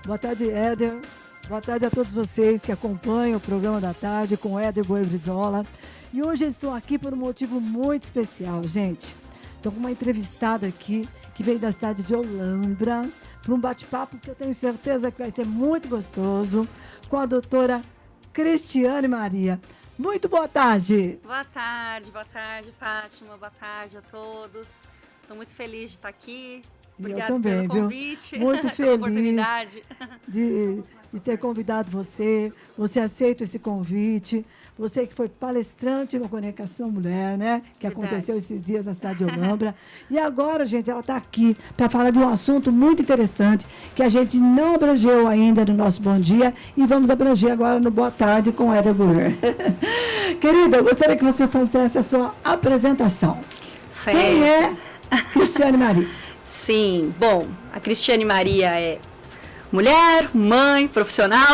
Boa tarde, Éder. Boa tarde a todos vocês que acompanham o programa da tarde com o Éder Boebrizola. E hoje eu estou aqui por um motivo muito especial, gente. Estou com uma entrevistada aqui que veio da cidade de Olambra para um bate-papo que eu tenho certeza que vai ser muito gostoso com a doutora Cristiane Maria. Muito boa tarde. Boa tarde, Fátima. Boa tarde a todos. Estou muito feliz de estar aqui. Obrigada pelo convite. Muito pela oportunidade de ter convidado você. Você aceita esse convite. Você que foi palestrante no Conexão Mulher, né? Que Verdade. Aconteceu esses dias na cidade de Olambra. E agora, gente, ela está aqui para falar de um assunto muito interessante que a gente não abrangeu ainda no nosso Bom Dia e vamos abranger agora no Boa Tarde com Éder Boer. Querida, eu gostaria que você fizesse a sua apresentação. Certo. Quem é Cristiane Maria? Sim, bom, a Cristiane Maria é mulher, mãe, profissional,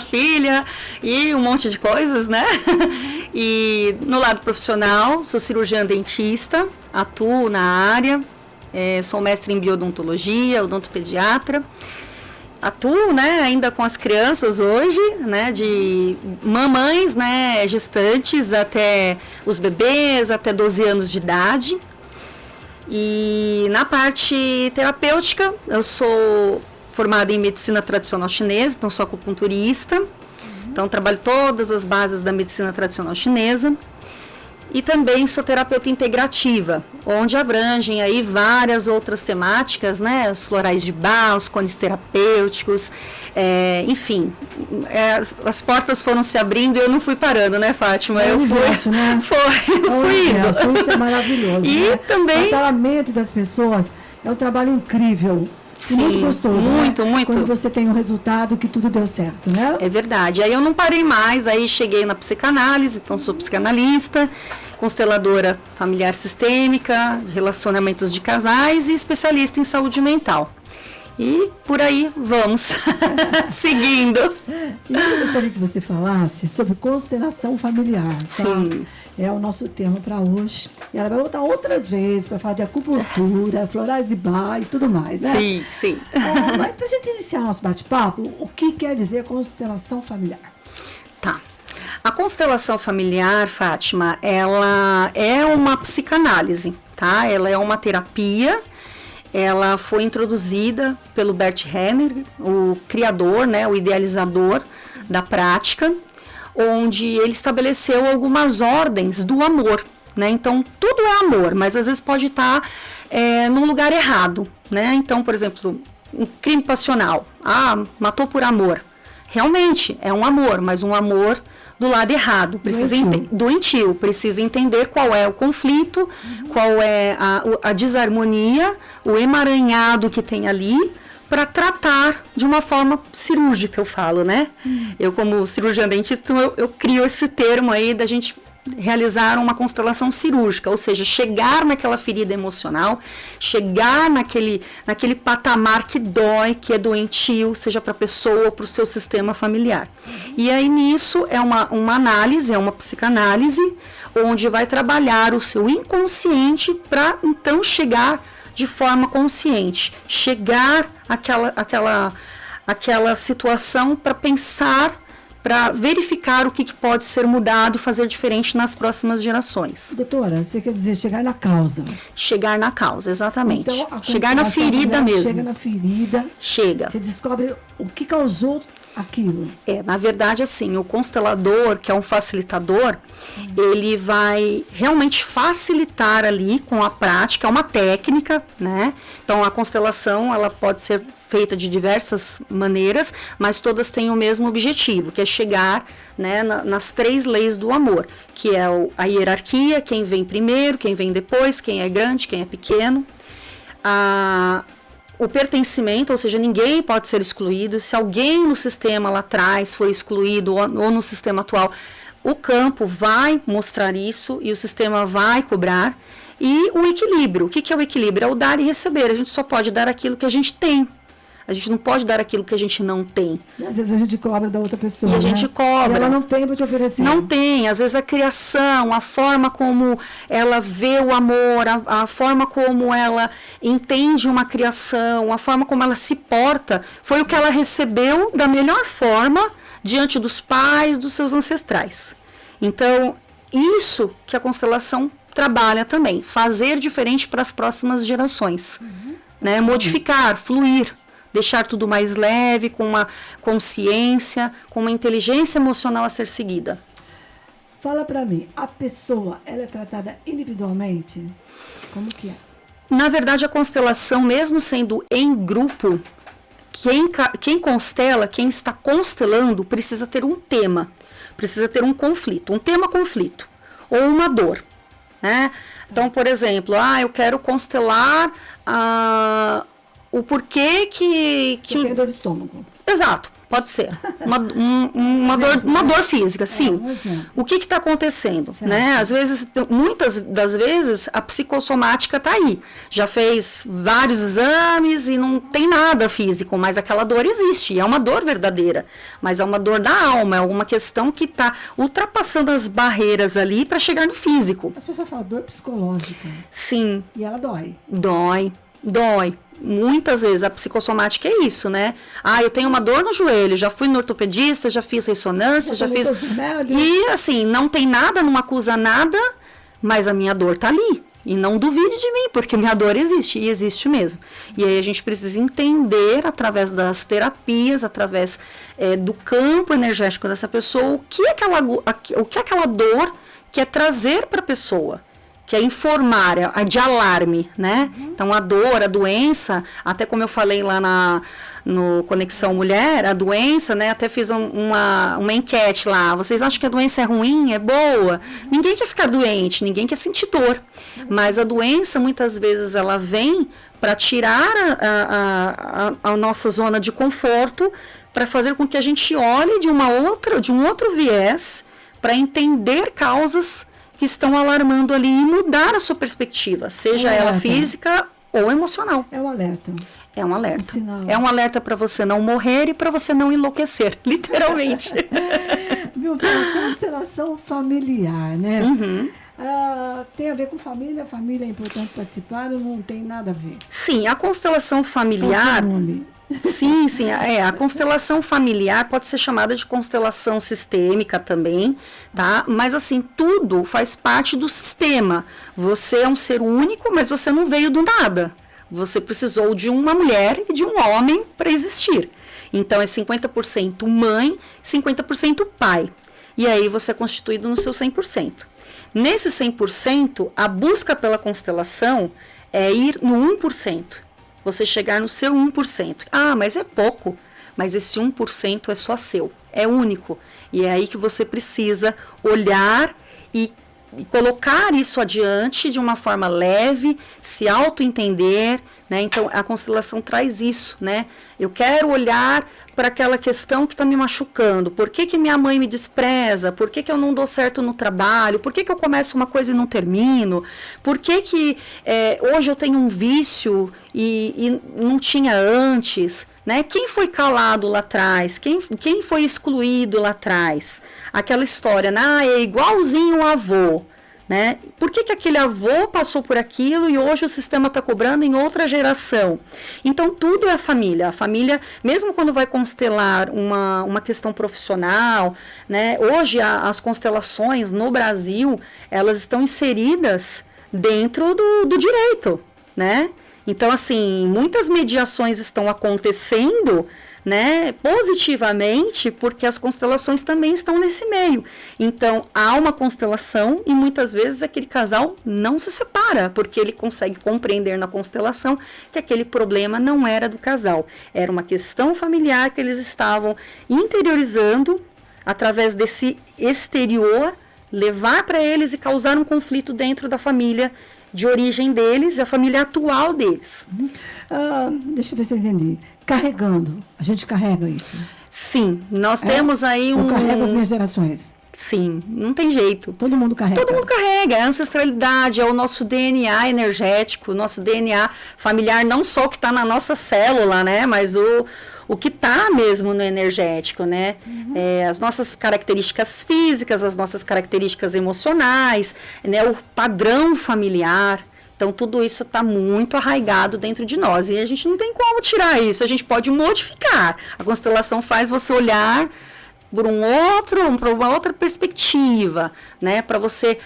filha e um monte de coisas, né? E no lado profissional, sou cirurgiã dentista, atuo na área, sou mestre em biodontologia, odontopediatra. Atuo, né, ainda com as crianças hoje, né, de mamães, né, gestantes até os bebês, até 12 anos de idade. E na parte terapêutica, eu sou formada em medicina tradicional chinesa, então sou acupunturista. Então trabalho todas as bases da medicina tradicional chinesa. E também sou terapeuta integrativa, onde abrangem aí várias outras temáticas, né? Os florais de Bach, os cones terapêuticos, enfim. As portas foram se abrindo e eu não fui parando, né, Fátima? Eu fui, né? Fui indo. Isso é maravilhoso, E né? também... O tratamento das pessoas é um trabalho incrível. Sim, e muito gostoso, muito, né? muito. Quando você tem um resultado que tudo deu certo, né? É verdade. Aí eu não parei mais, aí cheguei na psicanálise, então sou psicanalista, consteladora familiar sistêmica, relacionamentos de casais e especialista em saúde mental. E por aí vamos, seguindo. E eu gostaria que você falasse sobre constelação familiar, tá? Sim. É o nosso tema para hoje. E ela vai voltar outras vezes para falar de acupuntura, florais de Bach e tudo mais, né? Sim, sim. Mas para a gente iniciar nosso bate-papo, o que quer dizer constelação familiar? Tá. A constelação familiar, Fátima, ela é uma psicanálise, tá? Ela é uma terapia. Ela foi introduzida pelo Bert Hellinger, o criador, né, o idealizador da prática, onde ele estabeleceu algumas ordens do amor, né? Então, tudo é amor, mas às vezes pode estar num lugar errado, né? Então, por exemplo, um crime passional. Ah, matou por amor. Realmente, é um amor, mas um amor do lado errado, doentio. Precisa entender qual é o conflito, qual é a desarmonia, o emaranhado que tem ali, para tratar de uma forma cirúrgica, eu falo, né? Eu, como cirurgiã dentista, eu crio esse termo aí da gente realizar uma constelação cirúrgica, ou seja, chegar naquela ferida emocional, chegar naquele patamar que dói, que é doentio, seja para a pessoa ou para o seu sistema familiar. E aí nisso é uma análise, é uma psicanálise, onde vai trabalhar o seu inconsciente para então chegar de forma consciente, chegar àquela situação para pensar, para verificar o que pode ser mudado, fazer diferente nas próximas gerações. Doutora, você quer dizer chegar na causa? Chegar na causa, exatamente. Então, chegar na ferida mesmo. Chega na ferida. Chega. Você descobre o que causou aquilo. Na verdade, assim, o constelador, que é um facilitador, ele vai realmente facilitar ali com a prática, é uma técnica, né? Então, a constelação, ela pode ser feita de diversas maneiras, mas todas têm o mesmo objetivo, que é chegar, né, nas 3 leis do amor, que é a hierarquia, quem vem primeiro, quem vem depois, quem é grande, quem é pequeno, o pertencimento, ou seja, ninguém pode ser excluído. Se alguém no sistema lá atrás foi excluído ou no sistema atual, o campo vai mostrar isso e o sistema vai cobrar. E o equilíbrio. O que é o equilíbrio? É o dar e receber. A gente só pode dar aquilo que a gente tem. A gente não pode dar aquilo que a gente não tem. E às vezes a gente cobra da outra pessoa. E a gente cobra. E ela não tem para te oferecer. Não tem. Às vezes a criação, a forma como ela vê o amor, a forma como ela entende uma criação, a forma como ela se porta, foi o que ela recebeu da melhor forma diante dos pais, dos seus ancestrais. Então, isso que a constelação trabalha também, fazer diferente para as próximas gerações, né? Modificar, fluir, deixar tudo mais leve, com uma consciência, com uma inteligência emocional a ser seguida. Fala para mim, a pessoa, ela é tratada individualmente? Como que é? Na verdade, a constelação, mesmo sendo em grupo, quem constela, quem está constelando, precisa ter um tema, precisa ter um conflito, um tema-conflito, ou uma dor. Né? Então, por exemplo, eu quero constelar o porquê que Eu tenho dor de estômago. Exato, pode ser. Uma dor física, sim. O que está acontecendo? Né? Às vezes, muitas das vezes, a psicossomática está aí. Já fez vários exames e não tem nada físico, mas aquela dor existe. É uma dor verdadeira, mas é uma dor da alma, é alguma questão que está ultrapassando as barreiras ali para chegar no físico. As pessoas falam dor psicológica. Sim. E ela dói. Dói. Muitas vezes a psicossomática é isso, né? Eu tenho uma dor no joelho, já fui no ortopedista, já fiz ressonância, já fiz... E assim, não tem nada, não acusa nada, mas a minha dor tá ali. E não duvide de mim, porque minha dor existe, e existe mesmo. E aí a gente precisa entender, através das terapias, através do campo energético dessa pessoa, o que aquela dor quer trazer para a pessoa. Que é informar, é de alarme, né? Então, a dor, a doença, até como eu falei lá no Conexão Mulher, a doença, né? Até fiz uma enquete lá. Vocês acham que a doença é ruim, é boa? Ninguém quer ficar doente, ninguém quer sentir dor. Mas a doença, muitas vezes, ela vem para tirar a nossa zona de conforto, para fazer com que a gente olhe de um outro viés, para entender causas que estão alarmando ali e mudar a sua perspectiva, seja ela física ou emocional. É um alerta. É um alerta. Um sinal. É um alerta para você não morrer e para você não enlouquecer, literalmente. Viu, a constelação familiar, né? Tem a ver com família é importante participar ou não tem nada a ver? Sim, a constelação familiar... Sim, a constelação familiar pode ser chamada de constelação sistêmica também, tá? Mas assim, tudo faz parte do sistema. Você é um ser único, mas você não veio do nada. Você precisou de uma mulher e de um homem para existir. Então é 50% mãe, 50% pai. E aí você é constituído no seu 100%. Nesse 100%, a busca pela constelação é ir no 1%. Você chegar no seu 1%. Mas é pouco. Mas esse 1% é só seu. É único. E é aí que você precisa olhar e colocar isso adiante de uma forma leve, se auto-entender, né? Então, a constelação traz isso, né? Eu quero olhar para aquela questão que está me machucando. Por que minha mãe me despreza? Por que eu não dou certo no trabalho? Por que eu começo uma coisa e não termino? Por que hoje eu tenho um vício e não tinha antes? Né? Quem foi calado lá atrás? Quem foi excluído lá atrás? Aquela história, é igualzinho o avô. Né? Por que aquele avô passou por aquilo e hoje o sistema está cobrando em outra geração? Então, tudo é a família. A família, mesmo quando vai constelar uma questão profissional, né? Hoje as constelações no Brasil, elas estão inseridas dentro do direito, né? Então, assim, muitas mediações estão acontecendo, né, positivamente, porque as constelações também estão nesse meio. Então, há uma constelação e muitas vezes aquele casal não se separa, porque ele consegue compreender na constelação que aquele problema não era do casal. Era uma questão familiar que eles estavam interiorizando através desse exterior, levar para eles e causar um conflito dentro da família de origem deles e a família atual deles. Deixa eu ver se eu entendi. Carregando. A gente carrega isso. Sim, nós temos aí Eu carrego as minhas gerações. Sim, não tem jeito. Todo mundo carrega. Todo mundo carrega, é a ancestralidade, é o nosso DNA energético, o nosso DNA familiar, não só o que está na nossa célula, né? Mas o que está mesmo no energético, né? As nossas características físicas, as nossas características emocionais, né? O padrão familiar. Então, tudo isso está muito arraigado dentro de nós. E a gente não tem como tirar isso, a gente pode modificar. A constelação faz você olhar por uma outra perspectiva, né? Para você,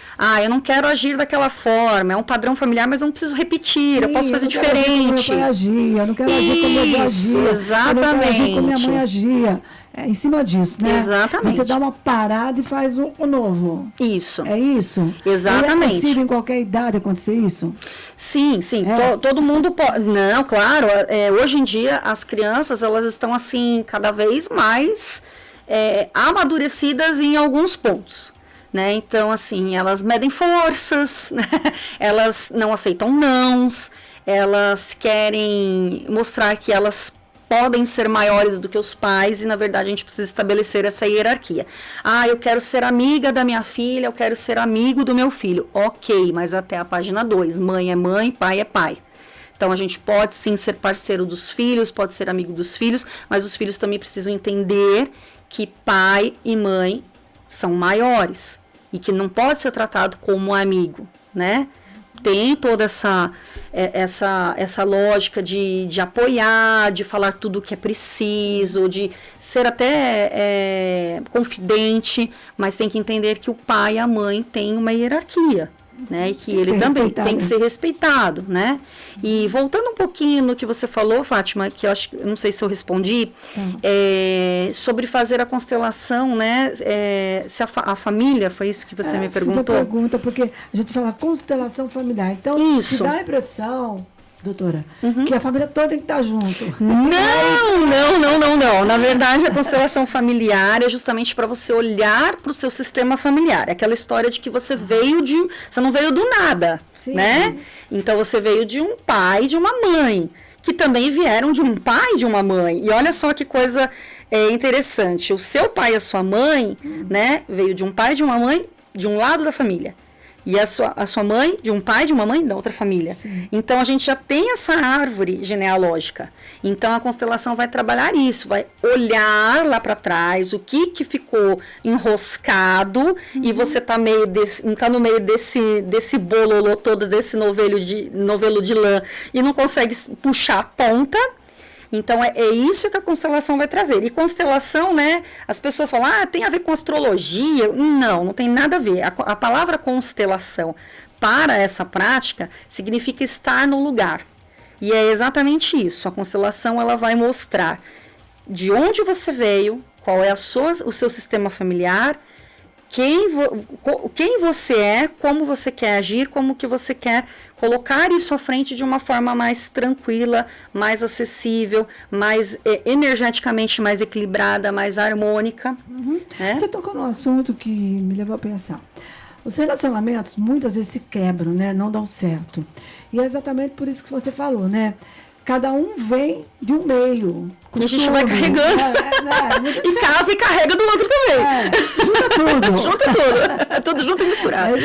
eu não quero agir daquela forma, é um padrão familiar, mas eu não preciso repetir, Sim, eu posso fazer diferente. Eu não quero agir como eu agia, exatamente. Eu não quero agir como minha mãe agia. Em cima disso, né? Exatamente. Você dá uma parada e faz um novo. Isso. É isso? Exatamente. E é possível em qualquer idade acontecer isso? Sim. Todo mundo pode. Não, claro. Hoje em dia, as crianças, elas estão, assim, cada vez mais amadurecidas em alguns pontos. Né? Então, assim, elas medem forças, né? Elas não aceitam nãos, elas querem mostrar que elas podem ser maiores do que os pais e, na verdade, a gente precisa estabelecer essa hierarquia. Eu quero ser amiga da minha filha, eu quero ser amigo do meu filho. Ok, mas até a página 2. Mãe é mãe, pai é pai. Então, a gente pode, sim, ser parceiro dos filhos, pode ser amigo dos filhos, mas os filhos também precisam entender que pai e mãe são maiores e que não pode ser tratado como amigo, né? Tem toda essa lógica de apoiar, de falar tudo o que é preciso, de ser até confidente, mas tem que entender que o pai e a mãe têm uma hierarquia, né? E que ele também tem que ser respeitado, né? E voltando um pouquinho no que você falou, Fátima, que eu não sei se eu respondi, sobre fazer a constelação, né? Se a família, foi isso que você me perguntou? Você pergunta, porque a gente fala constelação familiar. Então, te dá a impressão, doutora, que a família toda tem que estar junto. Não. Na verdade, a constelação familiar é justamente para você olhar para o seu sistema familiar. É aquela história de que você não veio do nada, sim, né? Então, você veio de um pai e de uma mãe, que também vieram de um pai e de uma mãe. E olha só que coisa interessante. O seu pai e a sua mãe, né, veio de um pai e de uma mãe de um lado da família. E a sua mãe, de um pai, de uma mãe, da outra família. Sim. Então, a gente já tem essa árvore genealógica. Então, a constelação vai trabalhar isso, vai olhar lá para trás, o que ficou enroscado, e você tá no meio desse bololô todo, desse novelo de lã, e não consegue puxar a ponta. Então, é isso que a constelação vai trazer. E constelação, né, as pessoas falam, tem a ver com astrologia. Não tem nada a ver. A palavra constelação, para essa prática, significa estar no lugar. E é exatamente isso. A constelação, ela vai mostrar de onde você veio, qual é o seu sistema familiar, quem você é, como você quer agir, como que você quer colocar isso à frente de uma forma mais tranquila, mais acessível, mais energeticamente mais equilibrada, mais harmônica. Né? Você tocou num assunto que me levou a pensar. Os relacionamentos muitas vezes se quebram, né? Não dão certo. E é exatamente por isso que você falou, né? Cada um vem de um meio. E a gente vai carregando. Em casa e carrega do outro também. Junta tudo. Junta tudo. Tudo junto e misturado.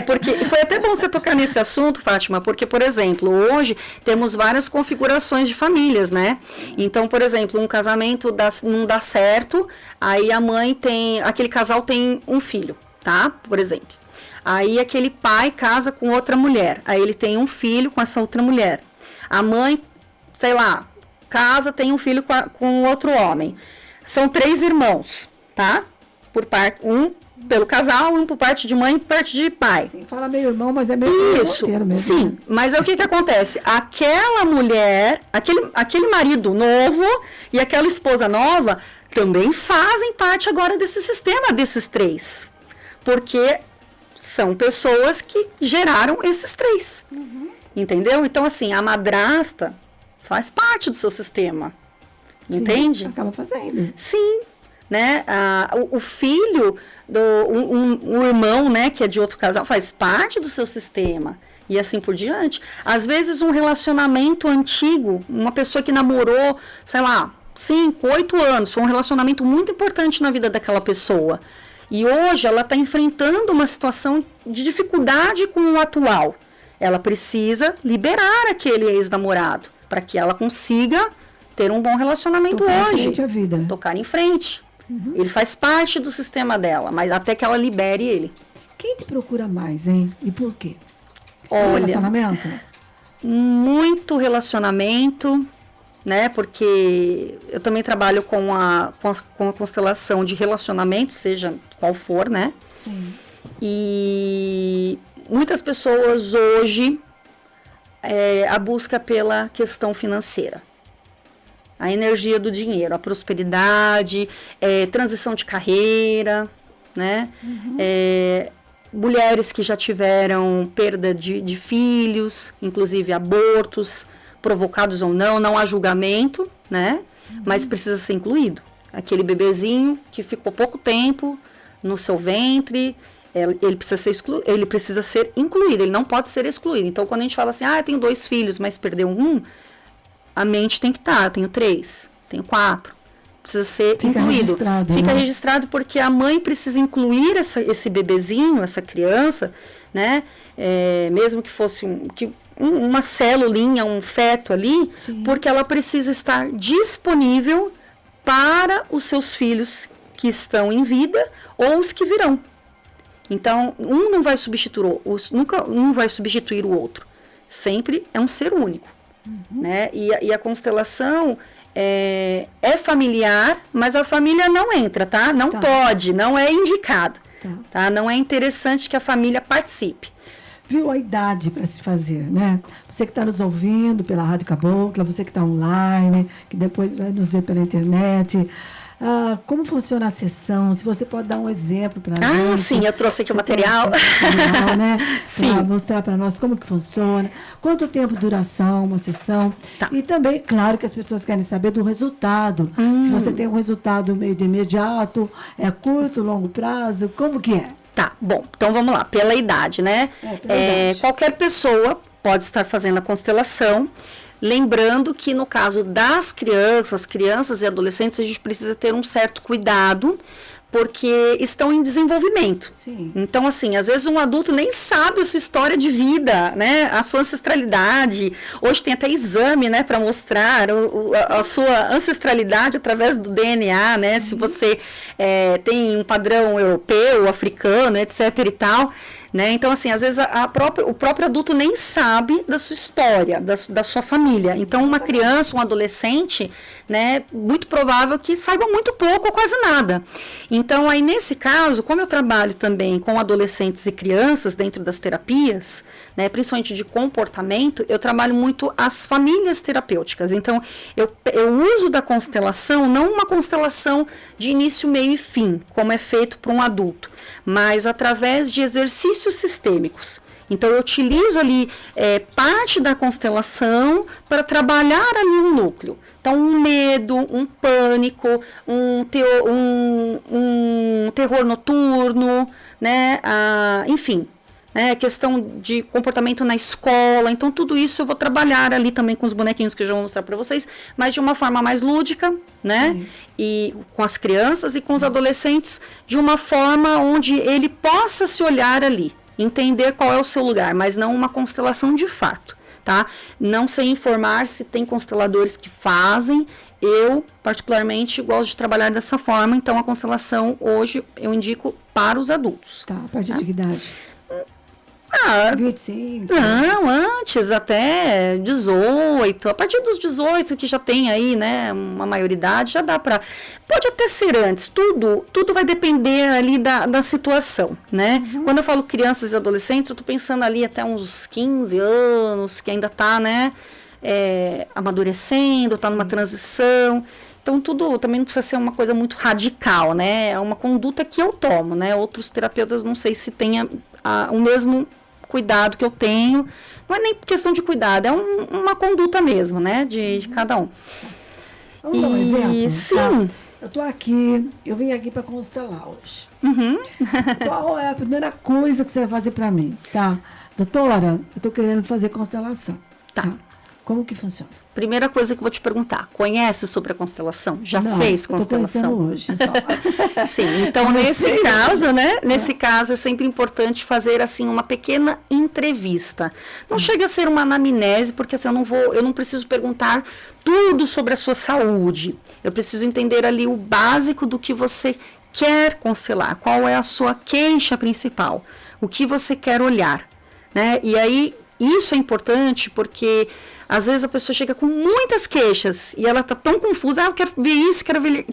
Porque foi até bom você tocar nesse assunto, Fátima, porque, por exemplo, hoje temos várias configurações de famílias, né? Então, por exemplo, um casamento não dá certo, aí aquele casal tem um filho, tá? Por exemplo. Aí aquele pai casa com outra mulher, aí ele tem um filho com essa outra mulher. A mãe, sei lá, casa, tem um filho com outro homem. São 3 irmãos, tá? Um pelo casal, um por parte de mãe e por parte de pai. Sim, fala meio irmão, mas é meio isso, mesmo. Sim, né? Mas o que acontece? Aquela mulher, aquele marido novo e aquela esposa nova também fazem parte agora desse sistema desses 3. Porque são pessoas que geraram esses 3. Entendeu? Então, assim, a madrasta faz parte do seu sistema. Sim, entende? Acaba fazendo. Sim. Né? O filho, um irmão, né, que é de outro casal, faz parte do seu sistema. E assim por diante. Às vezes, um relacionamento antigo, uma pessoa que namorou, sei lá, 5, 8 anos, foi um relacionamento muito importante na vida daquela pessoa. E hoje ela está enfrentando uma situação de dificuldade com o atual. Ela precisa liberar aquele ex-namorado para que ela consiga ter um bom relacionamento tocar hoje. Em frente a vida. Tocar em frente. Ele faz parte do sistema dela, mas até que ela libere ele. Quem te procura mais, hein? E por quê? Olha, Relacionamento? muito relacionamento, né? Porque eu também trabalho com a constelação de relacionamento, seja qual for, né? Sim. E muitas pessoas hoje a busca pela questão financeira. A energia do dinheiro, a prosperidade, transição de carreira, né? Mulheres que já tiveram perda de filhos, inclusive abortos, provocados ou não, não há julgamento, né? Mas precisa ser incluído. Aquele bebezinho que ficou pouco tempo no seu ventre, ele precisa ser incluído, ele não pode ser excluído. Então, quando a gente fala assim, eu tenho 2 filhos, mas perdeu um, a mente tem que estar, eu tenho 3, tenho 4. Precisa ser incluído. Fica registrado porque a mãe precisa incluir esse bebezinho, essa criança, né? Mesmo que fosse uma celulinha, um feto ali, sim, porque ela precisa estar disponível para os seus filhos que estão em vida ou os que virão. Então, um não vai substituir o outro. Sempre é um ser único. Né? E a constelação é familiar, mas a família não entra, tá? Não pode, não é indicado. Tá? Não é interessante que a família participe. Viu a idade para se fazer, né? Você que está nos ouvindo pela Rádio Cabocla, você que está online, que depois vai nos ver pela internet. Como funciona a sessão? Se você pode dar um exemplo para nós. Sim, eu trouxe aqui o material. Né? Sim. Para mostrar para nós como que funciona, quanto tempo duração uma sessão. E também, claro, que as pessoas querem saber do resultado. Se você tem um resultado meio de imediato, é curto, longo prazo, como que é? Tá, bom, então vamos lá, pela idade, né? Qualquer pessoa pode estar fazendo a constelação. Lembrando que no caso das crianças e adolescentes, a gente precisa ter um certo cuidado, porque estão em desenvolvimento. Sim. Então, assim, às vezes um adulto nem sabe a sua história de vida, né? A sua ancestralidade. Hoje tem até exame, né, para mostrar a sua ancestralidade através do DNA, né? Se você tem um padrão europeu, africano, etc e tal. Né? Então, assim, às vezes o próprio adulto nem sabe da sua história, da sua família. Então, uma criança, um adolescente, né, muito provável que saiba muito pouco ou quase nada. Então, aí nesse caso, como eu trabalho também com adolescentes e crianças dentro das terapias, né, principalmente de comportamento, eu trabalho muito as famílias terapêuticas. Então, eu uso da constelação, não uma constelação de início, meio e fim, como é feito para um adulto, mas através de exercícios sistêmicos. Então, eu utilizo ali parte da constelação para trabalhar ali um núcleo. Então, um medo, um pânico, um terror noturno, né? Enfim, né? Questão de comportamento na escola. Então, tudo isso eu vou trabalhar ali também com os bonequinhos que eu já vou mostrar para vocês, mas de uma forma mais lúdica, né? Sim. E com as crianças e com os adolescentes, de uma forma onde ele possa se olhar ali, entender qual é o seu lugar, mas não uma constelação de fato, tá? Não sei informar se tem consteladores que fazem. Eu, particularmente, gosto de trabalhar dessa forma. Então, a constelação, hoje, eu indico para os adultos. Tá, a partir de que idade? 25. Não, antes, até 18. A partir dos 18, que já tem aí, né, uma maioridade, já dá para... Pode até ser antes. Tudo vai depender ali da situação, né? Quando eu falo crianças e adolescentes, eu tô pensando ali até uns 15 anos, que ainda tá, né, amadurecendo, tá numa transição. Então, tudo também não precisa ser uma coisa muito radical, né? É uma conduta que eu tomo, né? Outros terapeutas, não sei se tenha o mesmo cuidado que eu tenho. Não é nem questão de cuidado, é uma conduta mesmo, né? De cada um. Vamos dar um exemplo? Sim. Tá. Eu vim aqui para constelar hoje. Qual é a primeira coisa que você vai fazer para mim? Tá? Doutora, eu estou querendo fazer constelação. Tá. Como que funciona? Primeira coisa que eu vou te perguntar, conhece sobre a constelação? Já Não, fez eu tô constelação? conhecendo hoje só. Sim, então nesse caso, né? Nesse caso é sempre importante fazer assim uma pequena entrevista. Não chega a ser uma anamnese, porque assim, eu não preciso perguntar tudo sobre a sua saúde. Eu preciso entender ali o básico do que você quer constelar, qual é a sua queixa principal, o que você quer olhar, né? E aí isso é importante porque às vezes a pessoa chega com muitas queixas e ela tá tão confusa, eu quero ver isso,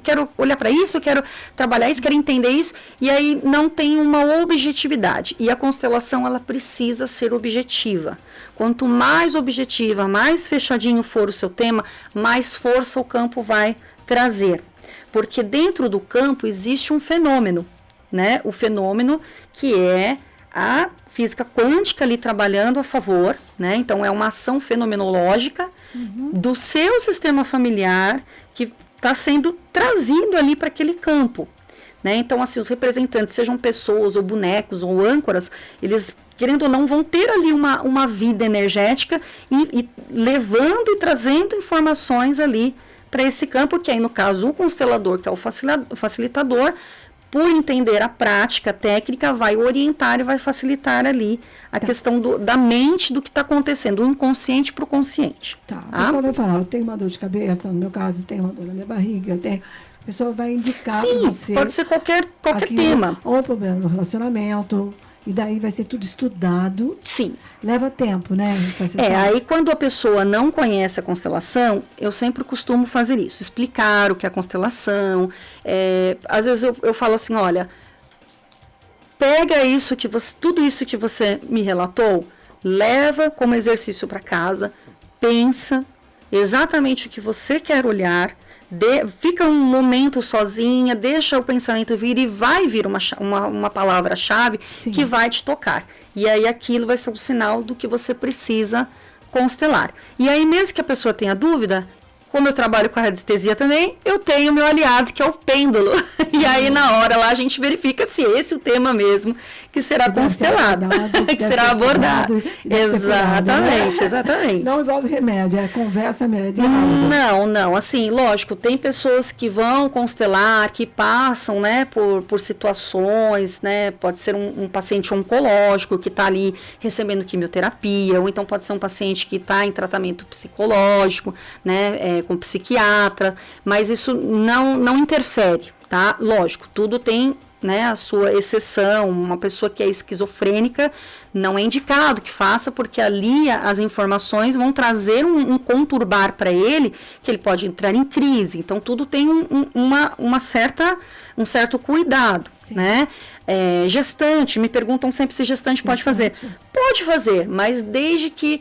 quero olhar para isso, eu quero trabalhar isso, quero entender isso, e aí não tem uma objetividade. E a constelação, ela precisa ser objetiva. Quanto mais objetiva, mais fechadinho for o seu tema, mais força o campo vai trazer. Porque dentro do campo existe um fenômeno, né? O fenômeno que é a física quântica ali trabalhando a favor, né? Então é uma ação fenomenológica do seu sistema familiar que está sendo trazido ali para aquele campo, né? Então assim, os representantes, sejam pessoas ou bonecos ou âncoras, eles, querendo ou não, vão ter ali uma vida energética e levando e trazendo informações ali para esse campo, que aí no caso o constelador, que é o facilitador, por entender a prática técnica, vai orientar e vai facilitar ali a questão da mente, do que está acontecendo, do inconsciente para o consciente. Tá, a pessoa vai falar, eu tenho uma dor de cabeça, no meu caso, eu tenho uma dor na minha barriga, a pessoa vai indicar para você. Sim, pode ser qualquer tema. Ou problema no relacionamento, e daí vai ser tudo estudado. Sim. Leva tempo, né? Aí quando a pessoa não conhece a constelação, eu sempre costumo fazer isso, explicar o que é a constelação. Às vezes eu falo assim, olha, pega tudo isso que você me relatou, leva como exercício para casa, pensa exatamente o que você quer olhar, fica um momento sozinha, deixa o pensamento vir e vai vir uma palavra-chave que vai te tocar. E aí aquilo vai ser um sinal do que você precisa constelar. E aí mesmo que a pessoa tenha dúvida, como eu trabalho com a radiestesia também, eu tenho meu aliado, que é o pêndulo. E aí, na hora lá, a gente verifica se esse é o tema mesmo que será constelado, que será abordado. Exatamente, exatamente. Não envolve remédio, é conversa mesmo. Não. Assim, lógico, tem pessoas que vão constelar, que passam, né, por situações, né, pode ser um paciente oncológico que está ali recebendo quimioterapia, ou então pode ser um paciente que está em tratamento psicológico, né, com psiquiatra, mas isso não interfere, tá? Lógico, tudo tem, né, a sua exceção. Uma pessoa que é esquizofrênica não é indicado que faça, porque ali as informações vão trazer um conturbar para ele, que ele pode entrar em crise. Então tudo tem um certo cuidado, né? Gestante, me perguntam sempre se gestante pode fazer. Pode fazer, mas desde que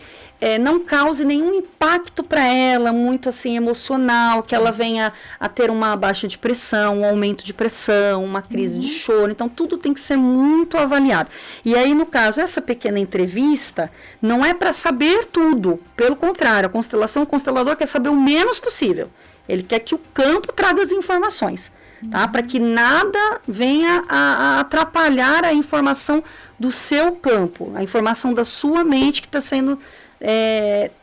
não cause nenhum impacto para ela, muito assim emocional, que ela venha a ter uma baixa de pressão, um aumento de pressão, uma crise de choro. Então tudo tem que ser muito avaliado. E aí, no caso, essa pequena entrevista não é para saber tudo, pelo contrário, o constelador quer saber o menos possível. Ele quer que o campo traga as informações, tá? Para que nada venha a atrapalhar a informação do seu campo, a informação da sua mente que está sendo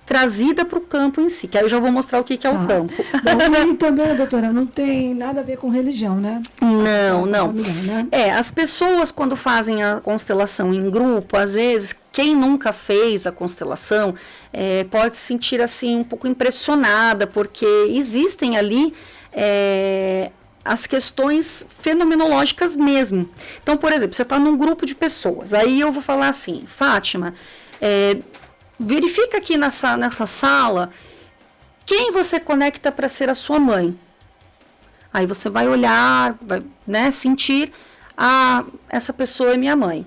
trazida para o campo em si, que aí eu já vou mostrar o que é o campo. Bom, e também, doutora, não tem nada a ver com religião, né? Não. Familiar, né? As pessoas, quando fazem a constelação em grupo, às vezes, quem nunca fez a constelação pode se sentir assim um pouco impressionada, porque existem ali as questões fenomenológicas mesmo. Então, por exemplo, você está num grupo de pessoas, aí eu vou falar assim, Fátima, verifica aqui nessa sala quem você conecta para ser a sua mãe. Aí você vai olhar, vai, né, sentir, essa pessoa é minha mãe.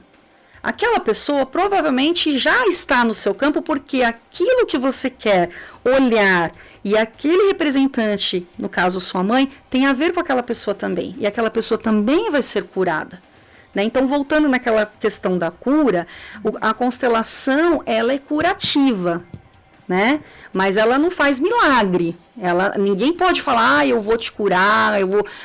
Aquela pessoa provavelmente já está no seu campo, porque aquilo que você quer olhar e aquele representante, no caso sua mãe, tem a ver com aquela pessoa também. E aquela pessoa também vai ser curada. Então, voltando naquela questão da cura, a constelação, ela é curativa, né? Mas ela não faz milagre. Ninguém pode falar, eu vou te curar,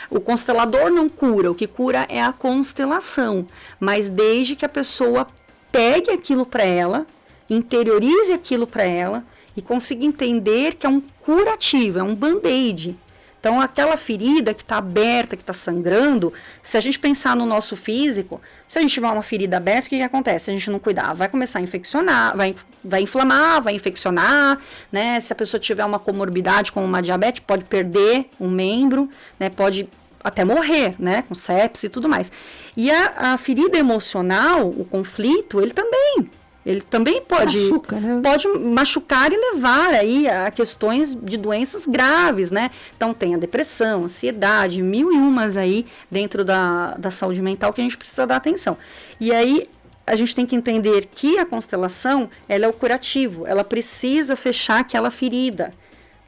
o constelador não cura, o que cura é a constelação. Mas desde que a pessoa pegue aquilo para ela, interiorize aquilo para ela e consiga entender que é um curativo, é um band-aid. Então, aquela ferida que está aberta, que está sangrando, se a gente pensar no nosso físico, se a gente tiver uma ferida aberta, o que acontece? Se a gente não cuidar, vai começar a infeccionar, vai inflamar, vai infeccionar, né? Se a pessoa tiver uma comorbidade, como uma diabetes, pode perder um membro, né? Pode até morrer, né? Com sepsis e tudo mais. E a ferida emocional, o conflito, ele também pode, né? pode machucar e levar aí a questões de doenças graves, né? Então tem a depressão, ansiedade, 1001 aí dentro da saúde mental que a gente precisa dar atenção. E aí a gente tem que entender que a constelação, ela é o curativo, ela precisa fechar aquela ferida,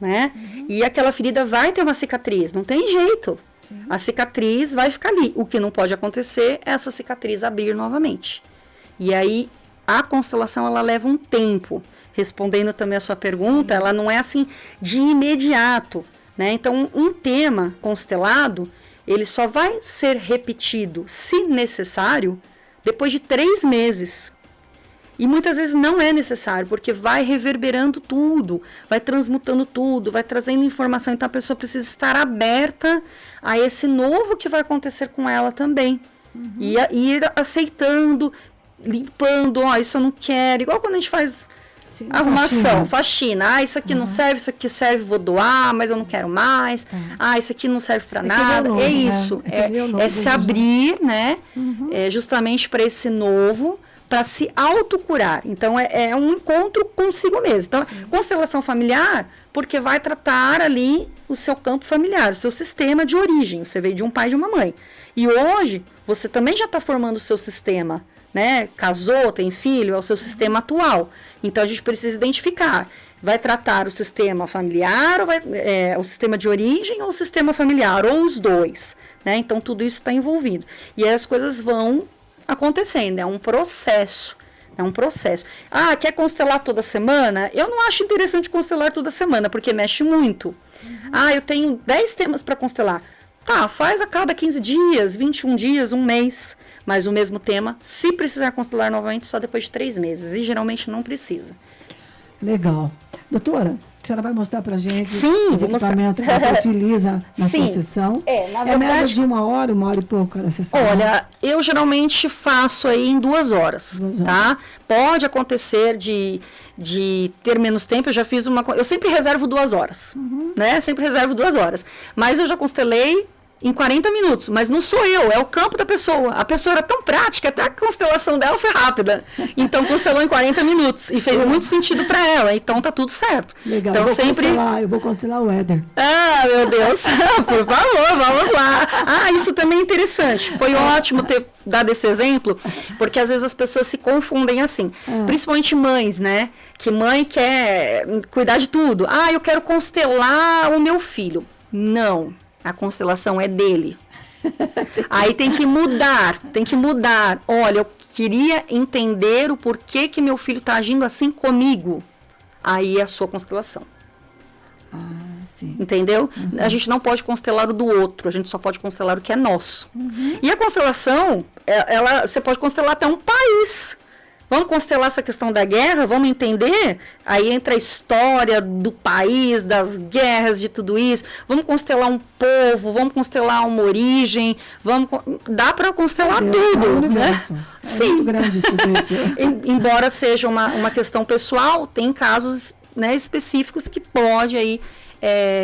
né? E aquela ferida vai ter uma cicatriz, não tem jeito. Sim. A cicatriz vai ficar ali. O que não pode acontecer é essa cicatriz abrir novamente. E aí a constelação, ela leva um tempo. Respondendo também a sua pergunta, ela não é assim de imediato, né? Então, um tema constelado, ele só vai ser repetido, se necessário, depois de 3 meses. E muitas vezes não é necessário, porque vai reverberando tudo, vai transmutando tudo, vai trazendo informação. Então, a pessoa precisa estar aberta a esse novo que vai acontecer com ela também. E ir aceitando, limpando, isso eu não quero. Igual quando a gente faz arrumação, faxina. Isso aqui não serve, isso aqui serve, vou doar, mas eu não quero mais. Isso aqui não serve para nada. Novo, é isso, é se abrir, né? Justamente para esse novo, para se autocurar. Então, é um encontro consigo mesmo. Então, constelação familiar, porque vai tratar ali o seu campo familiar, o seu sistema de origem. Você veio de um pai e de uma mãe. E hoje, você também já está formando o seu sistema, né? Casou, tem filho, é o seu sistema atual. Então, a gente precisa identificar. Vai tratar o sistema familiar, ou o sistema de origem ou o sistema familiar, ou os dois, né? Então, tudo isso está envolvido. E aí as coisas vão acontecendo, é um processo. Quer constelar toda semana? Eu não acho interessante constelar toda semana, porque mexe muito. Eu tenho 10 temas para constelar. Faz a cada 15 dias, 21 dias, um mês. Mas o mesmo tema, se precisar constelar novamente, só depois de 3 meses. E geralmente não precisa. Legal. Doutora, a senhora vai mostrar para a gente os equipamentos que você utiliza na sua sessão? Na verdade, média de 1 hora e pouco cada sessão? Olha, eu geralmente faço aí em 2 horas, tá? Pode acontecer de ter menos tempo, eu já fiz eu sempre reservo 2 horas, né? Sempre reservo 2 horas. Mas eu já constelei em 40 minutos, mas não sou eu, é o campo da pessoa. A pessoa era tão prática, até a constelação dela foi rápida. Então, constelou em 40 minutos e fez muito sentido para ela, então tá tudo certo. Legal, então, eu vou constelar o Éder. Meu Deus, por favor, vamos lá. Isso também é interessante, foi ótimo ter dado esse exemplo, porque às vezes as pessoas se confundem assim, principalmente mães, né? Que mãe quer cuidar de tudo. Eu quero constelar o meu filho. Não. A constelação é dele. Aí tem que mudar. Olha, eu queria entender o porquê que meu filho está agindo assim comigo. Aí é a sua constelação. Sim. Entendeu? A gente não pode constelar o do outro, a gente só pode constelar o que é nosso. E a constelação, você pode constelar até um país. Vamos constelar essa questão da guerra, vamos entender? Aí entra a história do país, das guerras, de tudo isso. Vamos constelar um povo, vamos constelar uma origem, dá para constelar tudo, né? Sim. Muito grande tudo isso. Embora seja uma questão pessoal, tem casos, né, específicos que pode aí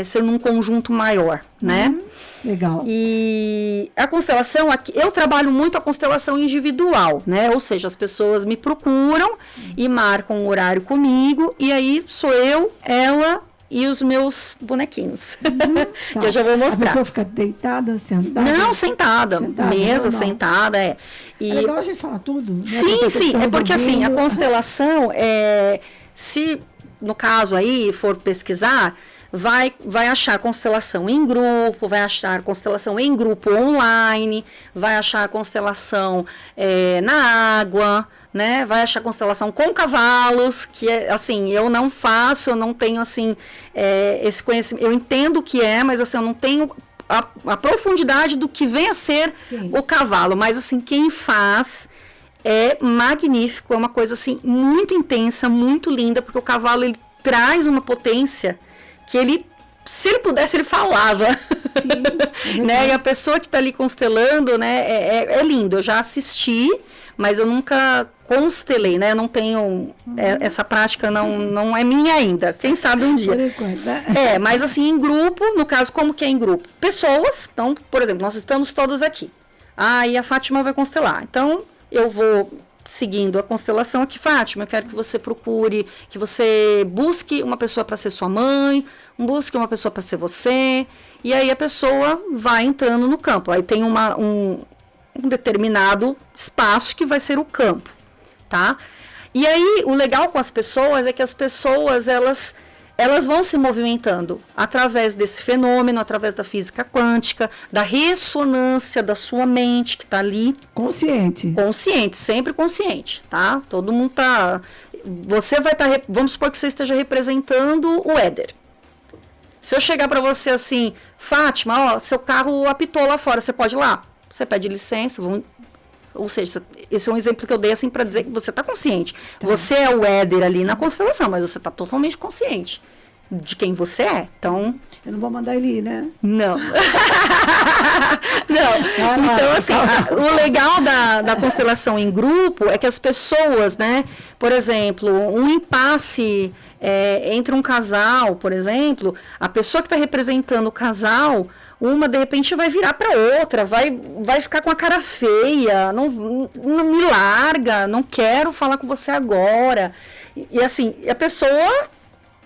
ser num conjunto maior, né? Legal. E a constelação, eu trabalho muito a constelação individual, né? Ou seja, as pessoas me procuram e marcam um horário comigo, e aí sou eu, ela e os meus bonequinhos. Que eu já vou mostrar. A pessoa fica deitada, sentada? Não, sentada. Mesa, sentada, E... É legal a gente falar tudo, né? Sim, é porque assim, a constelação, se no caso aí for pesquisar, vai achar constelação em grupo, vai achar constelação em grupo online, vai achar constelação na água, né? Vai achar constelação com cavalos, que assim, eu não faço, eu não tenho assim, esse conhecimento, eu entendo o que mas assim, eu não tenho a profundidade do que vem a ser o cavalo, mas assim, quem faz é magnífico, é uma coisa assim, muito intensa, muito linda, porque o cavalo, ele traz uma potência que ele, se ele pudesse, ele falava. Sim, né? E a pessoa que está ali constelando, né, é lindo. Eu já assisti, mas eu nunca constelei, né? Eu não tenho essa prática, não é minha ainda. Quem sabe um dia. Por enquanto, né? Mas assim, em grupo, no caso, como que é em grupo? Pessoas, então, por exemplo, nós estamos todos aqui. E a Fátima vai constelar. Então, eu vou seguindo a constelação aqui, Fátima, eu quero que você procure, que você busque uma pessoa para ser sua mãe, busque uma pessoa para ser você, e aí a pessoa vai entrando no campo. Aí tem um determinado espaço que vai ser o campo, tá? E aí, o legal com as pessoas é que as pessoas, elas vão se movimentando através desse fenômeno, através da física quântica, da ressonância da sua mente que está ali. Consciente. Consciente, sempre consciente, tá? Todo mundo tá... Você vai estar... Vamos supor que você esteja representando o éder. Se eu chegar para você assim, Fátima, seu carro apitou lá fora, você pode ir lá? Você pede licença, ou seja, esse é um exemplo que eu dei assim para dizer que você está consciente. Tá. Você é o éder ali na constelação, mas você está totalmente consciente de quem você é. Então, eu não vou mandar ele ir, né? Não. Não. Então, assim, o legal da constelação em grupo é que as pessoas, né? Por exemplo, um impasse entre um casal, por exemplo, a pessoa que está representando o casal, uma de repente vai virar para outra, vai ficar com a cara feia, não me larga, não quero falar com você agora. E assim, a pessoa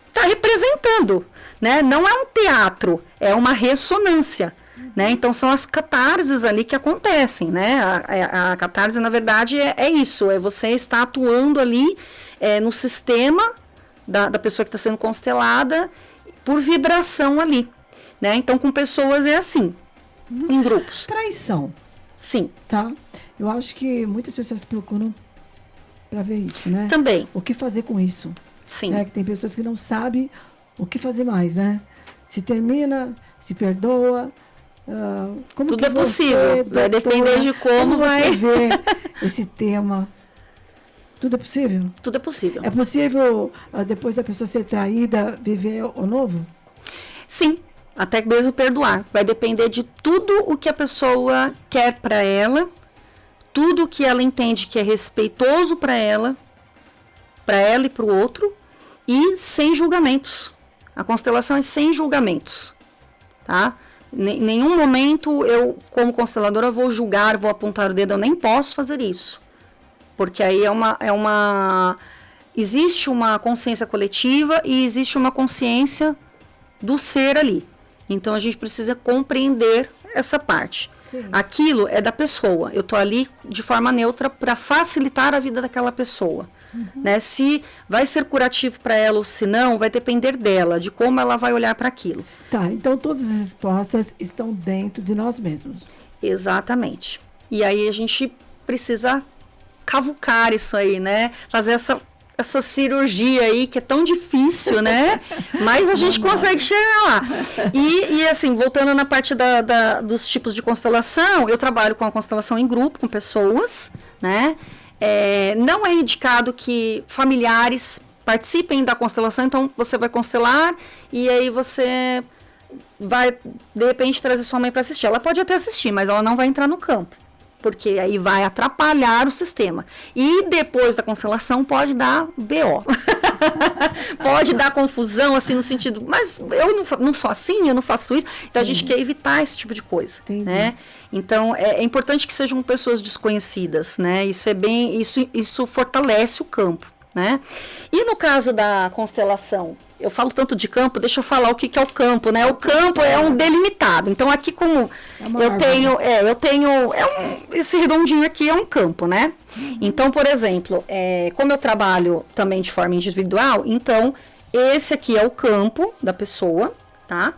está representando, né? Não é um teatro, é uma ressonância, né? Então são as catarses ali que acontecem, né? A catarse, na verdade, é isso, é você estar atuando ali no sistema da pessoa que está sendo constelada por vibração ali, né? Então com pessoas é assim, em grupos. Traição. Sim. Tá? Eu acho que muitas pessoas procuram para ver isso, né? Também. O que fazer com isso? Sim. Né? Que tem pessoas que não sabem o que fazer mais, né? Se termina, se perdoa. Como tudo que é possível. Vai depender de como vai ver esse tema. Tudo é possível? Tudo é possível. É possível, depois da pessoa ser traída, viver o novo? Sim, até mesmo perdoar. Vai depender de tudo o que a pessoa quer para ela, tudo que ela entende que é respeitoso para ela e para o outro, e sem julgamentos. A constelação é sem julgamentos, tá? Em nenhum momento eu, como consteladora, vou julgar, vou apontar o dedo, eu nem posso fazer isso. Porque aí existe uma consciência coletiva e existe uma consciência do ser ali. Então a gente precisa compreender essa parte. Sim. Aquilo é da pessoa. Eu tô ali de forma neutra para facilitar a vida daquela pessoa. Uhum. Né? Se vai ser curativo para ela ou se não, vai depender dela, de como ela vai olhar para aquilo. Tá, então todas as respostas estão dentro de nós mesmos. Exatamente. E aí a gente precisa cavucar isso aí, né? Fazer essa cirurgia aí que é tão difícil, né? Mas a gente consegue chegar lá. E assim, voltando na parte dos tipos de constelação, eu trabalho com a constelação em grupo, com pessoas, né? Não é indicado que familiares participem da constelação, então você vai constelar e aí você vai, de repente, trazer sua mãe para assistir. Ela pode até assistir, mas ela não vai entrar no campo, porque aí vai atrapalhar o sistema. E depois da constelação pode dar BO. Pode dar confusão, assim, no sentido, mas eu não sou assim, eu não faço isso. Então, a gente quer evitar esse tipo de coisa, né? Então, é importante que sejam pessoas desconhecidas, né? Isso fortalece o campo, né? E no caso da constelação, eu falo tanto de campo, deixa eu falar o que é o campo, né? O campo é um delimitado. Então, aqui como esse redondinho aqui é um campo, né? Uhum. Então, por exemplo, como eu trabalho também de forma individual, então, esse aqui é o campo da pessoa, tá?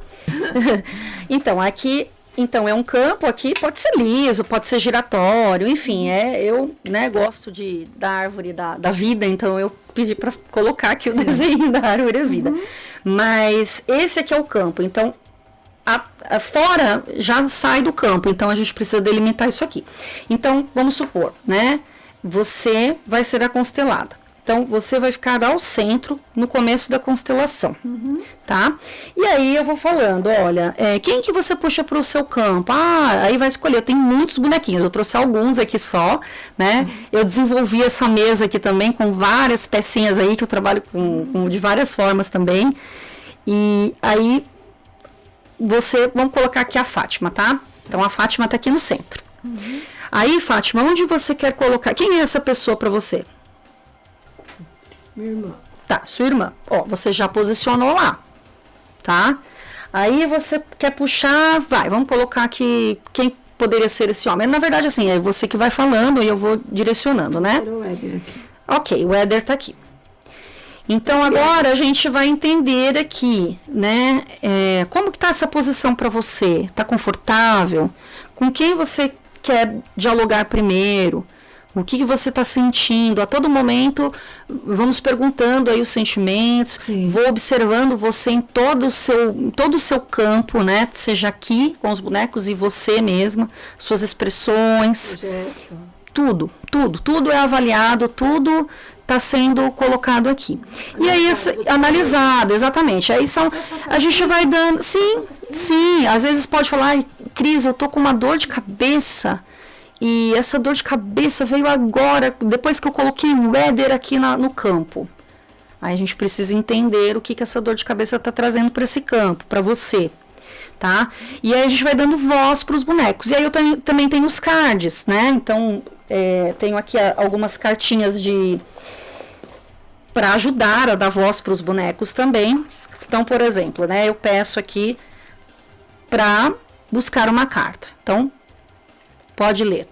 Então, aqui... Então, é um campo aqui, pode ser liso, pode ser giratório, enfim, eu, né, gosto da árvore da vida, então eu pedi para colocar aqui o desenho da árvore da vida. Uhum. Mas esse aqui é o campo, então, fora já sai do campo, então a gente precisa delimitar isso aqui. Então, vamos supor, né, você vai ser a constelada. Então, você vai ficar ao centro, no começo da constelação, tá? E aí eu vou falando, olha, quem que você puxa para o seu campo? Ah, aí vai escolher, eu tenho muitos bonequinhos, eu trouxe alguns aqui só, né? Eu desenvolvi essa mesa aqui também, com várias pecinhas aí, que eu trabalho com de várias formas também. E aí, vamos colocar aqui a Fátima, tá? Então, a Fátima tá aqui no centro. Aí, Fátima, onde você quer colocar? Quem é essa pessoa para você? Minha irmã. Tá, sua irmã. Ó, você já posicionou lá, tá? Aí você quer puxar, vamos colocar aqui quem poderia ser esse homem. Na verdade, assim, é você que vai falando e eu vou direcionando, né? O Éder aqui. Ok, o Éder tá aqui. Então, agora a gente vai entender aqui, né? Como que tá essa posição para você? Tá confortável? Com quem você quer dialogar primeiro? O que você está sentindo? A todo momento, vamos perguntando aí os sentimentos, vou observando você em todo o seu campo, né? Seja aqui com os bonecos e você mesma, suas expressões, tudo é avaliado, tudo está sendo colocado aqui. E aí, analisado, exatamente. Aí a gente vai dando, sim, às vezes pode falar, ai, Cris, eu tô com uma dor de cabeça. E essa dor de cabeça veio agora, depois que eu coloquei o Éder aqui no campo. Aí a gente precisa entender o que essa dor de cabeça está trazendo para esse campo, para você, tá? E aí a gente vai dando voz para os bonecos. E aí eu também tenho os cards, né? Então, tenho aqui algumas cartinhas para ajudar a dar voz para os bonecos também. Então, por exemplo, né? Eu peço aqui para buscar uma carta. Então, pode ler.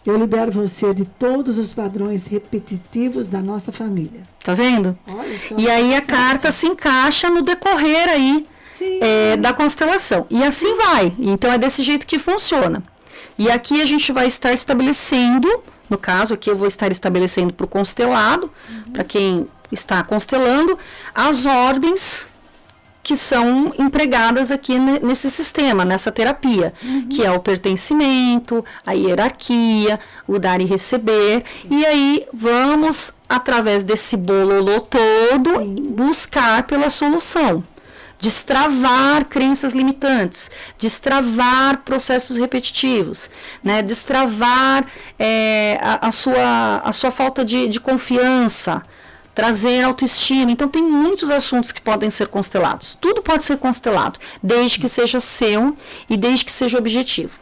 Eu libero você de todos os padrões repetitivos da nossa família. Tá vendo? Olha só. E aí a carta se encaixa no decorrer aí da constelação. E assim vai. Então é desse jeito que funciona. E aqui a gente vai estar estabelecendo, no caso aqui eu vou estar estabelecendo para o constelado, para quem está constelando, as ordens que são empregadas aqui nesse sistema, nessa terapia, que é o pertencimento, a hierarquia, o dar e receber, e aí vamos, através desse bololô todo, buscar pela solução, destravar crenças limitantes, destravar processos repetitivos, né? Destravar a sua falta de confiança, trazer autoestima. Então, tem muitos assuntos que podem ser constelados. Tudo pode ser constelado, desde que seja seu e desde que seja objetivo,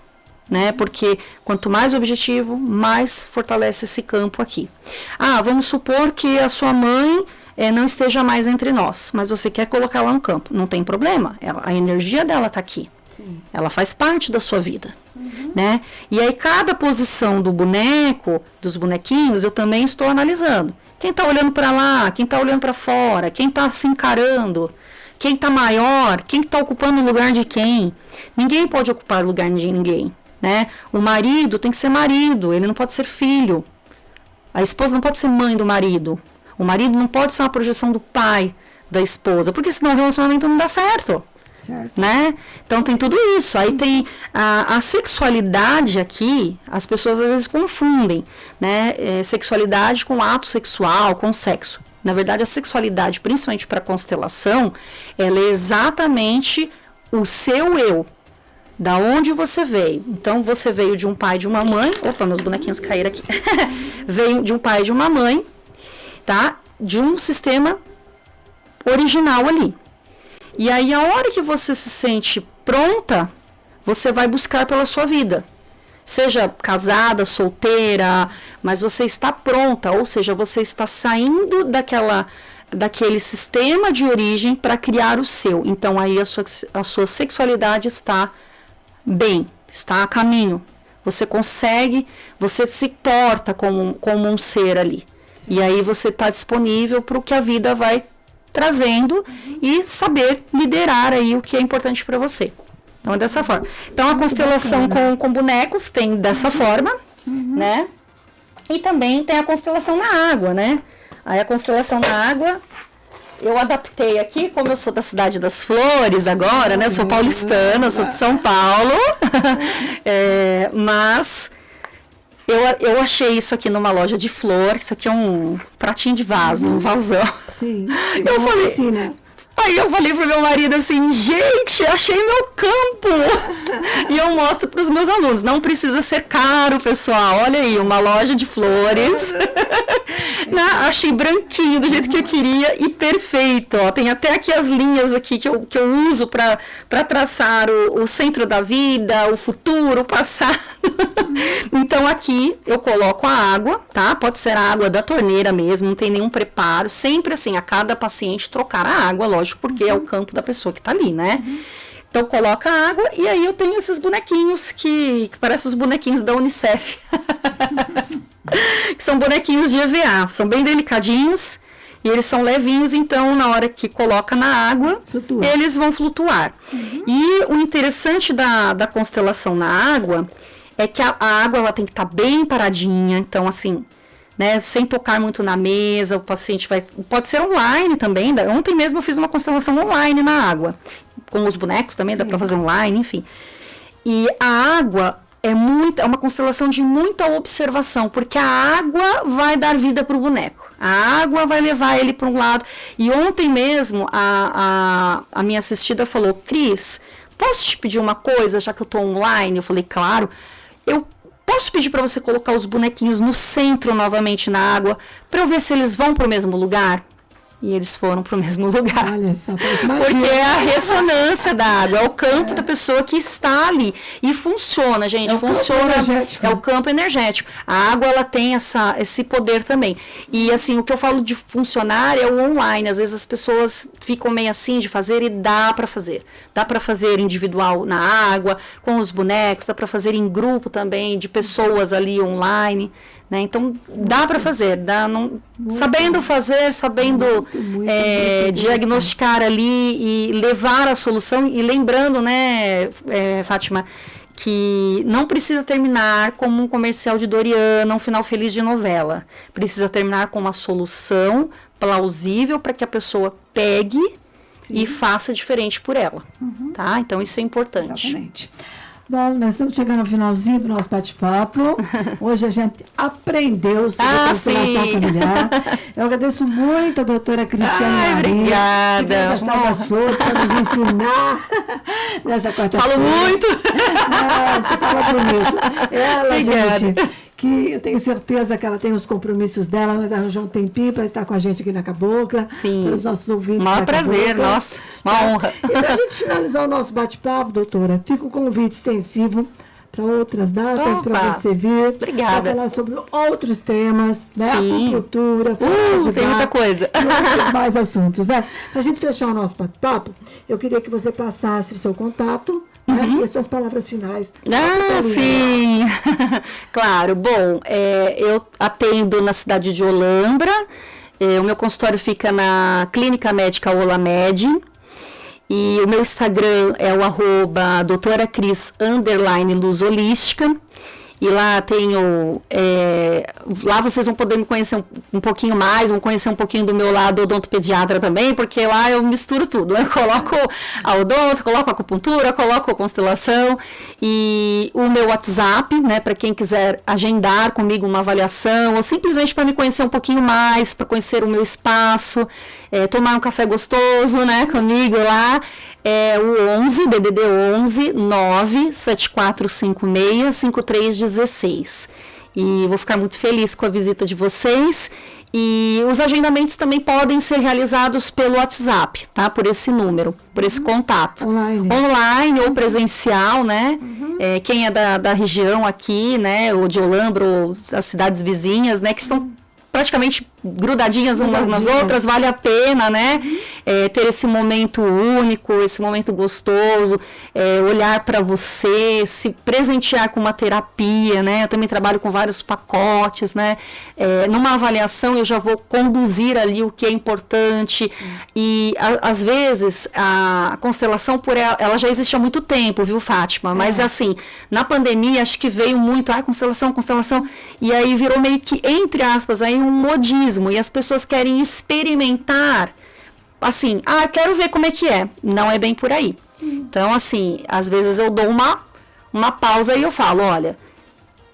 né? Porque quanto mais objetivo, mais fortalece esse campo aqui. Ah, vamos supor que a sua mãe não esteja mais entre nós, mas você quer colocar lá no campo. Não tem problema, a energia dela está aqui. Sim. Ela faz parte da sua vida, né? E aí, cada posição do boneco, dos bonequinhos, eu também estou analisando. Quem está olhando para lá, quem está olhando para fora, quem está se encarando, quem está maior, quem está ocupando o lugar de quem. Ninguém pode ocupar o lugar de ninguém, né? O marido tem que ser marido, ele não pode ser filho. A esposa não pode ser mãe do marido. O marido não pode ser uma projeção do pai da esposa, porque senão o relacionamento não dá certo. Né? Então tem tudo isso. Aí tem a sexualidade aqui, as pessoas às vezes confundem, né? Sexualidade com ato sexual, com sexo. Na verdade, a sexualidade, principalmente para constelação, ela é exatamente o seu eu, da onde você veio. Então você veio de um pai e de uma mãe. Opa, meus bonequinhos caíram aqui. Veio de um pai e de uma mãe, tá? De um sistema original ali. E aí, a hora que você se sente pronta, você vai buscar pela sua vida. Seja casada, solteira, mas você está pronta, ou seja, você está saindo daquele sistema de origem para criar o seu. Então, aí a sua sexualidade está bem, está a caminho. Você consegue, você se porta como um ser ali. Sim. E aí você está disponível para o que a vida vai trazendo e saber liderar aí o que é importante para você. Então é dessa forma. Então a constelação com bonecos tem dessa forma, né? E também tem a constelação na água, né? Aí a constelação na água eu adaptei aqui, como eu sou da cidade das flores agora, né? Eu sou paulistana, eu sou de São Paulo, mas Eu achei isso aqui numa loja de flor, isso aqui é um pratinho de vaso, um vasão. Sim. Eu falei, oficina. Aí eu falei pro meu marido assim, gente, achei meu campo! E eu mostro para os meus alunos, não precisa ser caro, pessoal. Olha aí, uma loja de flores. Achei branquinho, do jeito que eu queria e perfeito. Ó. Tem até aqui as linhas aqui que eu uso para traçar o centro da vida, o futuro, o passado. Então aqui eu coloco a água, tá? Pode ser a água da torneira mesmo, não tem nenhum preparo. Sempre assim, a cada paciente trocar a água, lógico, porque é o campo da pessoa que tá ali, né? Então coloca a água e aí eu tenho esses bonequinhos que parecem os bonequinhos da Unicef. Que são bonequinhos de EVA, são bem delicadinhos e eles são levinhos, então na hora que coloca na água, eles vão flutuar. E o interessante da constelação na água é que a água ela tem que estar bem paradinha, então assim, né, sem tocar muito na mesa, o paciente pode ser online também. Ontem mesmo eu fiz uma constelação online na água, com os bonecos também, dá para fazer online, enfim. E a água é uma constelação de muita observação, porque a água vai dar vida para o boneco, a água vai levar ele para um lado. E ontem mesmo a minha assistida falou, Cris, posso te pedir uma coisa, já que eu estou online? Eu falei, claro, eu posso pedir para você colocar os bonequinhos no centro novamente na água, para eu ver se eles vão para o mesmo lugar? E eles foram para o mesmo lugar. Olha só, porque é a ressonância da água, é o campo da pessoa que está ali. E funciona, gente, funciona. É o campo energético. A água, ela tem esse poder também. E assim, o que eu falo de funcionar é o online. Às vezes as pessoas ficam meio assim de fazer e dá para fazer. Dá para fazer individual na água, com os bonecos, dá para fazer em grupo também, de pessoas ali online. Né? Então, dá para fazer, sabendo fazer, sabendo diagnosticar ali e levar a solução. E lembrando, né, Fátima, que não precisa terminar como um comercial de Doriana, um final feliz de novela. Precisa terminar com uma solução plausível para que a pessoa pegue e faça diferente por ela. Tá? Então, isso é importante. Exatamente. Bom, nós estamos chegando ao finalzinho do nosso bate-papo. Hoje a gente aprendeu sobre a constelação familiar. Eu agradeço muito a doutora Cristiane Maria. Obrigada. Que veio das flores para nos ensinar nessa quarta-feira. Falo muito. Você fala bonito. Ela, gente, que eu tenho certeza que ela tem os compromissos dela, mas arranjou um tempinho para estar com a gente aqui na Cabocla. Sim. Para os nossos ouvintes. Maior prazer, nossa, uma honra. E para a gente finalizar o nosso bate-papo, doutora, fica o convite extensivo para outras datas, para você vir. Obrigada. Para falar sobre outros temas, né? Sim. Acupuntura, tem muita coisa. E mais assuntos, né? Para a gente fechar o nosso bate-papo, eu queria que você passasse o seu contato, né? E as suas palavras finais. Sim. Claro. Bom, eu atendo na cidade de Olambra. O meu consultório fica na Clínica Médica Olamed. E o meu Instagram é o @doutoracris_luz holística. E lá tenho, lá vocês vão poder me conhecer um pouquinho mais, vão conhecer um pouquinho do meu lado odontopediatra também, porque lá eu misturo tudo, né? Eu coloco a odonto, coloco a acupuntura, coloco a constelação, e o meu WhatsApp, né, para quem quiser agendar comigo uma avaliação, ou simplesmente para me conhecer um pouquinho mais, para conhecer o meu espaço, tomar um café gostoso, né, comigo lá, é o 11, DDD 11 97456 5316. E vou ficar muito feliz com a visita de vocês. E os agendamentos também podem ser realizados pelo WhatsApp, tá? Por esse número, por esse contato. Online ou presencial, né? Quem é da região aqui, né? Ou de Olambra, ou as cidades vizinhas, né? Que são praticamente grudadinhas umas nas outras, vale a pena, né? Ter esse momento único, esse momento gostoso, olhar para você, se presentear com uma terapia, né? Eu também trabalho com vários pacotes, né? Numa avaliação eu já vou conduzir ali o que é importante. E às vezes a constelação por ela já existe há muito tempo, viu, Fátima? Mas assim, na pandemia acho que veio muito, constelação, e aí virou meio que, entre aspas, aí um modismo. E as pessoas querem experimentar, assim, quero ver como é que é. Não é bem por aí. Então, assim, às vezes eu dou uma pausa e eu falo, olha,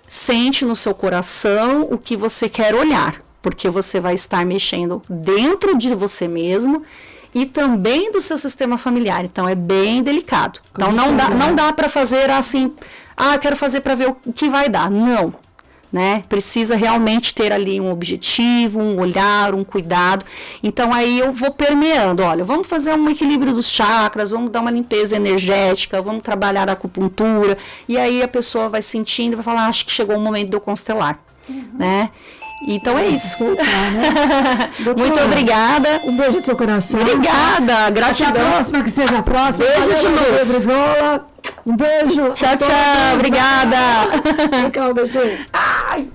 sente no seu coração o que você quer olhar, porque você vai estar mexendo dentro de você mesmo e também do seu sistema familiar. Então, é bem delicado. Então, não dá para fazer assim, eu quero fazer para ver o que vai dar. Não. Né? Precisa realmente ter ali um objetivo, um olhar, um cuidado. Então, aí eu vou permeando. Olha, vamos fazer um equilíbrio dos chakras, vamos dar uma limpeza energética, vamos trabalhar a acupuntura. E aí a pessoa vai sentindo e vai falar, acho que chegou o momento de eu constelar. Né? Então é isso. Soltar, né? Doutora, muito obrigada. Um beijo no seu coração. Obrigada, gratidão. Até a próxima, que seja a próxima. Beijo de luz. Brizola. Um beijo. Tchau, tchau. Obrigada. Vem cá, um beijinho. Ai,